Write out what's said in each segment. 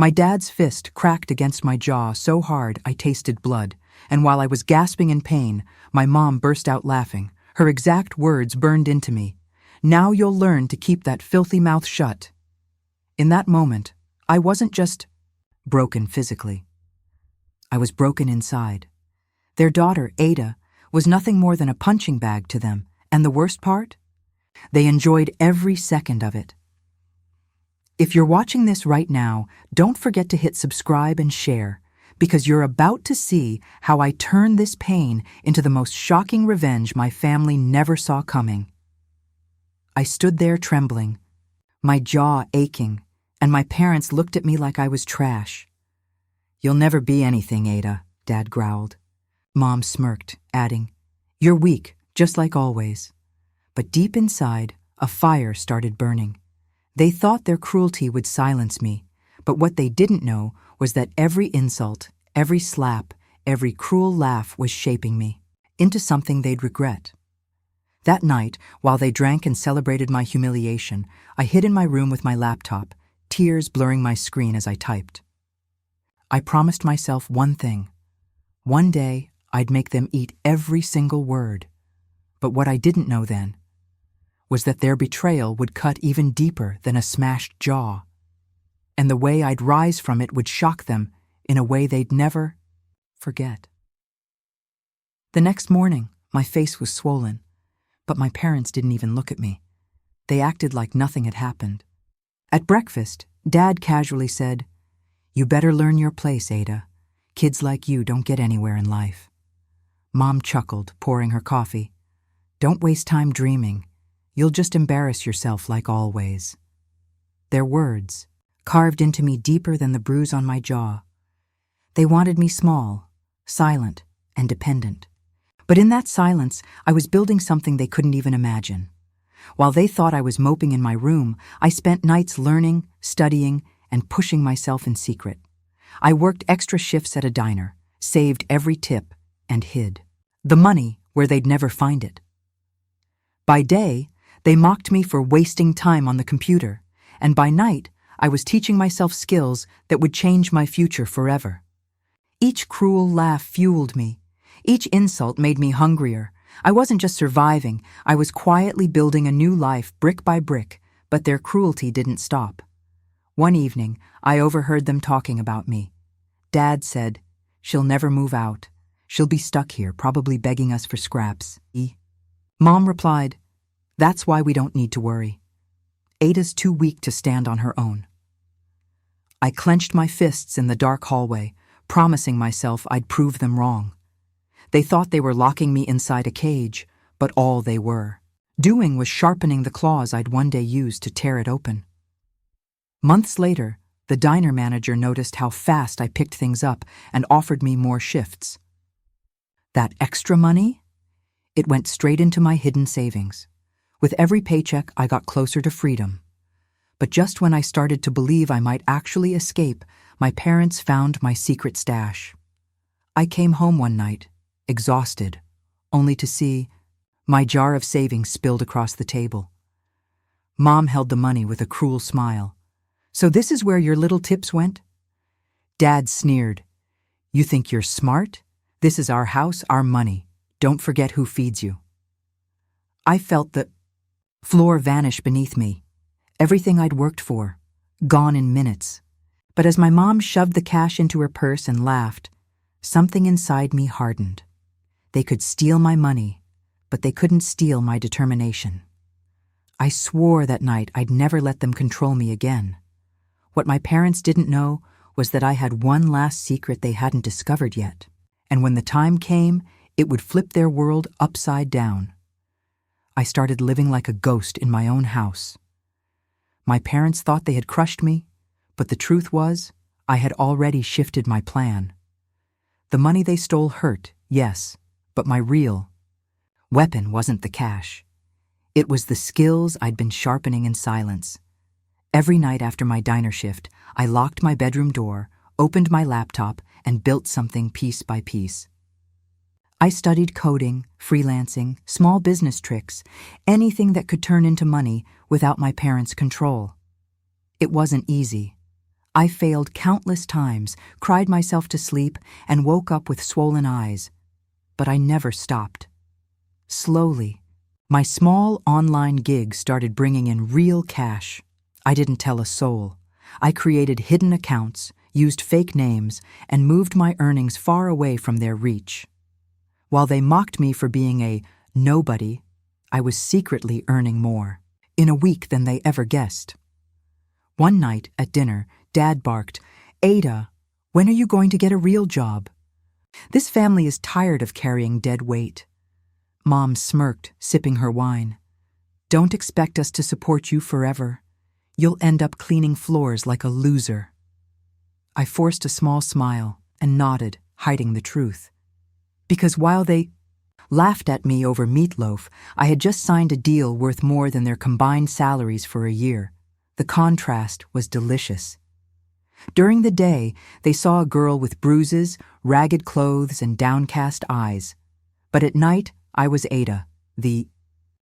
My dad's fist cracked against my jaw so hard I tasted blood, and while I was gasping in pain, my mom burst out laughing. Her exact words burned into me. "Now you'll learn to keep that filthy mouth shut." In that moment, I wasn't just broken physically. I was broken inside. Their daughter, Aita, was nothing more than a punching bag to them, and the worst part? They enjoyed every second of it. If you're watching this right now, don't forget to hit subscribe and share, because you're about to see how I turn this pain into the most shocking revenge my family never saw coming. I stood there trembling, my jaw aching, and my parents looked at me like I was trash. "You'll never be anything, Aita," Dad growled. Mom smirked, adding, "You're weak, just like always." But deep inside, a fire started burning. They thought their cruelty would silence me, but what they didn't know was that every insult, every slap, every cruel laugh was shaping me into something they'd regret. That night, while they drank and celebrated my humiliation, I hid in my room with my laptop, tears blurring my screen as I typed. I promised myself one thing. One day, I'd make them eat every single word. But what I didn't know then was that their betrayal would cut even deeper than a smashed jaw, and the way I'd rise from it would shock them in a way they'd never forget. The next morning, my face was swollen, but my parents didn't even look at me. They acted like nothing had happened. At breakfast, Dad casually said, "You better learn your place, Aita. Kids like you don't get anywhere in life." Mom chuckled, pouring her coffee. "Don't waste time dreaming. You'll just embarrass yourself like always." Their words carved into me deeper than the bruise on my jaw. They wanted me small, silent, and dependent. But in that silence, I was building something they couldn't even imagine. While they thought I was moping in my room, I spent nights learning, studying, and pushing myself in secret. I worked extra shifts at a diner, saved every tip, and hid the money where they'd never find it. By day, they mocked me for wasting time on the computer, and by night, I was teaching myself skills that would change my future forever. Each cruel laugh fueled me. Each insult made me hungrier. I wasn't just surviving, I was quietly building a new life brick by brick, but their cruelty didn't stop. One evening, I overheard them talking about me. Dad said, "She'll never move out. She'll be stuck here, probably begging us for scraps." Mom replied, "That's why we don't need to worry. Ada's too weak to stand on her own." I clenched my fists in the dark hallway, promising myself I'd prove them wrong. They thought they were locking me inside a cage, but all they were doing was sharpening the claws I'd one day use to tear it open. Months later, the diner manager noticed how fast I picked things up and offered me more shifts. That extra money? It went straight into my hidden savings. With every paycheck, I got closer to freedom. But just when I started to believe I might actually escape, my parents found my secret stash. I came home one night, exhausted, only to see my jar of savings spilled across the table. Mom held the money with a cruel smile. "So this is where your little tips went?" Dad sneered. "You think you're smart? This is our house, our money. Don't forget who feeds you." I felt the floor vanish beneath me. Everything I'd worked for, gone in minutes. But as my mom shoved the cash into her purse and laughed, something inside me hardened. They could steal my money, but they couldn't steal my determination. I swore that night I'd never let them control me again. What my parents didn't know was that I had one last secret they hadn't discovered yet, and when the time came, it would flip their world upside down. I started living like a ghost in my own house. My parents thought they had crushed me, but the truth was, I had already shifted my plan. The money they stole hurt, yes, but my real weapon wasn't the cash. It was the skills I'd been sharpening in silence. Every night after my diner shift, I locked my bedroom door, opened my laptop, and built something piece by piece. I studied coding, freelancing, small business tricks, anything that could turn into money without my parents' control. It wasn't easy. I failed countless times, cried myself to sleep, and woke up with swollen eyes. But I never stopped. Slowly, my small online gig started bringing in real cash. I didn't tell a soul. I created hidden accounts, used fake names, and moved my earnings far away from their reach. While they mocked me for being a nobody, I was secretly earning more in a week than they ever guessed. One night at dinner, Dad barked, "Aita, when are you going to get a real job? This family is tired of carrying dead weight." Mom smirked, sipping her wine. "Don't expect us to support you forever. You'll end up cleaning floors like a loser." I forced a small smile and nodded, hiding the truth. Because while they laughed at me over meatloaf, I had just signed a deal worth more than their combined salaries for a year. The contrast was delicious. During the day, they saw a girl with bruises, ragged clothes, and downcast eyes. But at night, I was Aita, the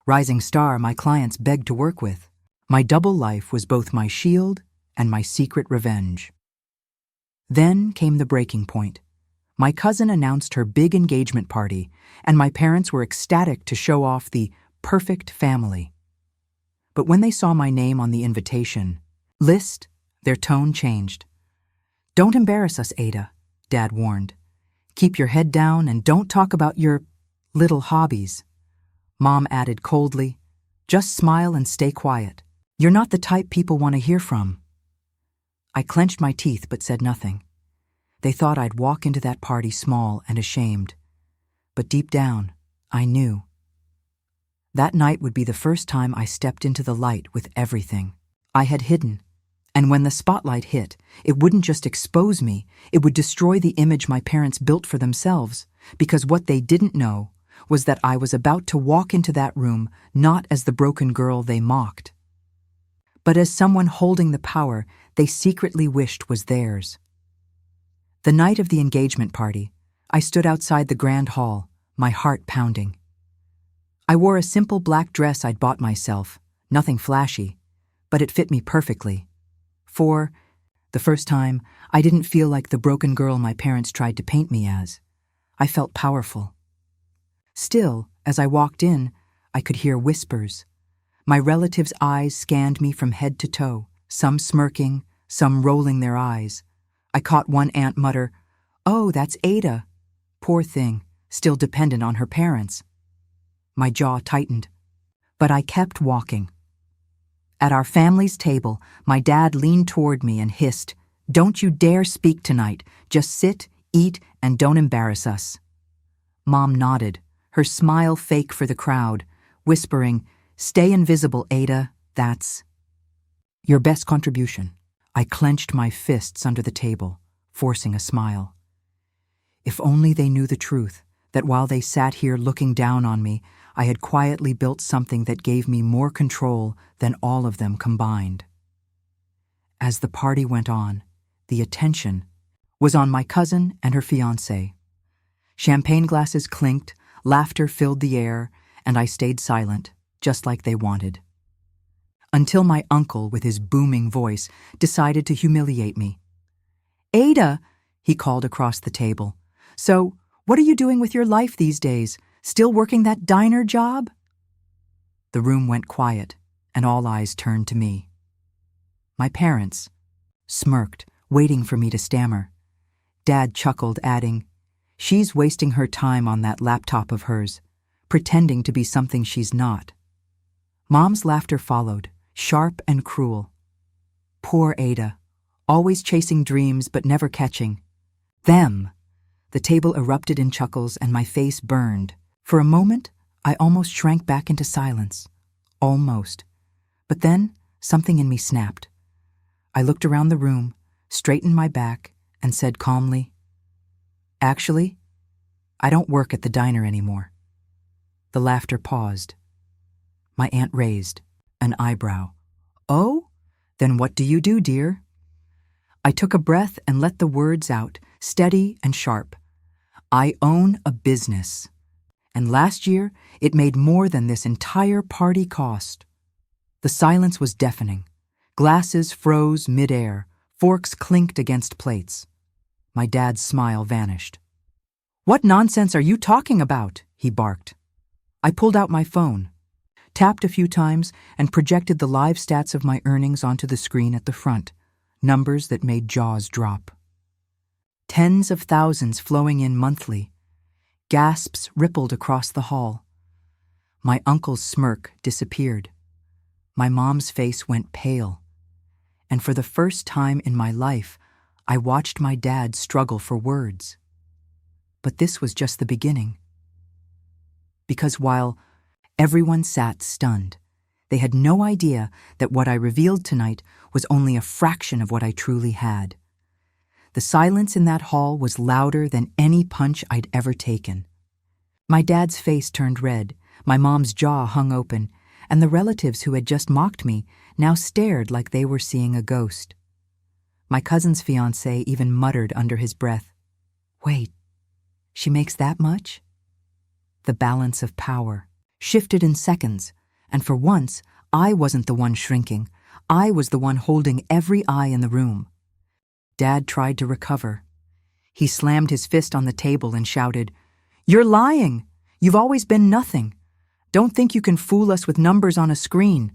rising star my clients begged to work with. My double life was both my shield and my secret revenge. Then came the breaking point. My cousin announced her big engagement party, and my parents were ecstatic to show off the perfect family. But when they saw my name on the invitation list, their tone changed. "Don't embarrass us, Aita," Dad warned. "Keep your head down and don't talk about your little hobbies." Mom added coldly, "Just smile and stay quiet. You're not the type people want to hear from." I clenched my teeth but said nothing. They thought I'd walk into that party small and ashamed. But deep down, I knew. That night would be the first time I stepped into the light with everything I had hidden. And when the spotlight hit, it wouldn't just expose me, it would destroy the image my parents built for themselves, because what they didn't know was that I was about to walk into that room not as the broken girl they mocked, but as someone holding the power they secretly wished was theirs. The night of the engagement party, I stood outside the grand hall, my heart pounding. I wore a simple black dress I'd bought myself, nothing flashy, but it fit me perfectly. For the first time, I didn't feel like the broken girl my parents tried to paint me as. I felt powerful. Still, as I walked in, I could hear whispers. My relatives' eyes scanned me from head to toe, some smirking, some rolling their eyes. I caught one aunt mutter, "Oh, that's Aita." Poor thing, still dependent on her parents. My jaw tightened, but I kept walking. At our family's table, my dad leaned toward me and hissed, "Don't you dare speak tonight. Just sit, eat, and don't embarrass us." Mom nodded, her smile fake for the crowd, whispering, "Stay invisible, Aita. That's your best contribution." I clenched my fists under the table, forcing a smile. If only they knew the truth, that while they sat here looking down on me, I had quietly built something that gave me more control than all of them combined. As the party went on, the attention was on my cousin and her fiancé. Champagne glasses clinked, laughter filled the air, and I stayed silent, just like they wanted. Until my uncle, with his booming voice, decided to humiliate me. "Aita," he called across the table. "So, what are you doing with your life these days? Still working that diner job?" The room went quiet, and all eyes turned to me. My parents smirked, waiting for me to stammer. Dad chuckled, adding, "She's wasting her time on that laptop of hers, pretending to be something she's not." Mom's laughter followed, sharp and cruel. Poor Aita, always chasing dreams but never catching them. The table erupted in chuckles and my face burned. For a moment, I almost shrank back into silence. Almost. But then, something in me snapped. I looked around the room, straightened my back, and said calmly, "Actually, I don't work at the diner anymore." The laughter paused. My aunt raised an eyebrow. "Oh? Then what do you do, dear?" I took a breath and let the words out, steady and sharp. "I own a business. And last year, it made more than this entire party cost." The silence was deafening. Glasses froze midair, Forks clinked against plates. My dad's smile vanished. "What nonsense are you talking about?" he barked. I pulled out my phone, tapped a few times, and projected the live stats of my earnings onto the screen at the front, numbers that made jaws drop. Tens of thousands flowing in monthly. Gasps rippled across the hall. My uncle's smirk disappeared. My mom's face went pale. And for the first time in my life, I watched my dad struggle for words. But this was just the beginning. Because while everyone sat stunned, they had no idea that what I revealed tonight was only a fraction of what I truly had. The silence in that hall was louder than any punch I'd ever taken. My dad's face turned red, my mom's jaw hung open, and the relatives who had just mocked me now stared like they were seeing a ghost. My cousin's fiancé even muttered under his breath, "Wait, she makes that much?" The balance of power shifted in seconds, and for once, I wasn't the one shrinking. I was the one holding every eye in the room. Dad tried to recover. He slammed his fist on the table and shouted, "You're lying! You've always been nothing. Don't think you can fool us with numbers on a screen."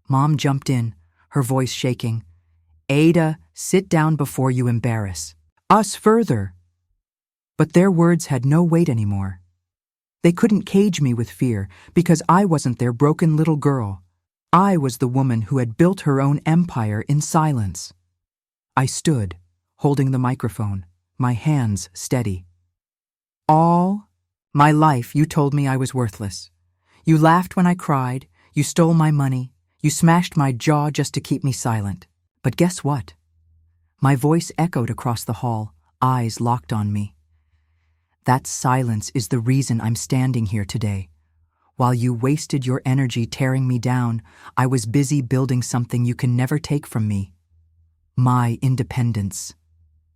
Mom jumped in, her voice shaking. "Ada, sit down before you embarrass us further." But their words had no weight anymore. They couldn't cage me with fear because I wasn't their broken little girl. I was the woman who had built her own empire in silence. I stood, holding the microphone, my hands steady. "All my life you told me I was worthless. You laughed when I cried, you stole my money, you smashed my jaw just to keep me silent. But guess what?" My voice echoed across the hall, eyes locked on me. "That silence is the reason I'm standing here today. While you wasted your energy tearing me down, I was busy building something you can never take from me. My independence."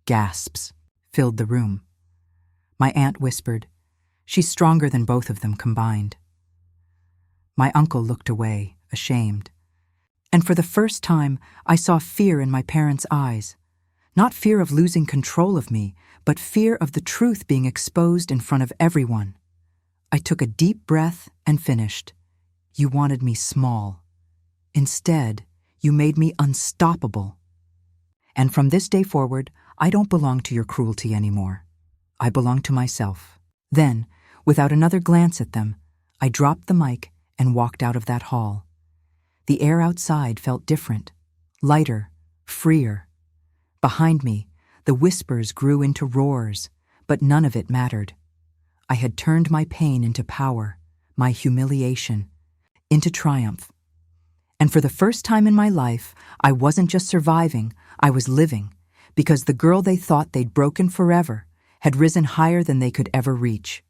Gasps filled the room. My aunt whispered, "She's stronger than both of them combined." My uncle looked away, ashamed. And for the first time, I saw fear in my parents' eyes. Not fear of losing control of me, but fear of the truth being exposed in front of everyone. I took a deep breath and finished. "You wanted me small. Instead, you made me unstoppable. And from this day forward, I don't belong to your cruelty anymore. I belong to myself." Then, without another glance at them, I dropped the mic and walked out of that hall. The air outside felt different, lighter, freer. Behind me, the whispers grew into roars, but none of it mattered. I had turned my pain into power, my humiliation into triumph. And for the first time in my life, I wasn't just surviving, I was living, because the girl they thought they'd broken forever had risen higher than they could ever reach.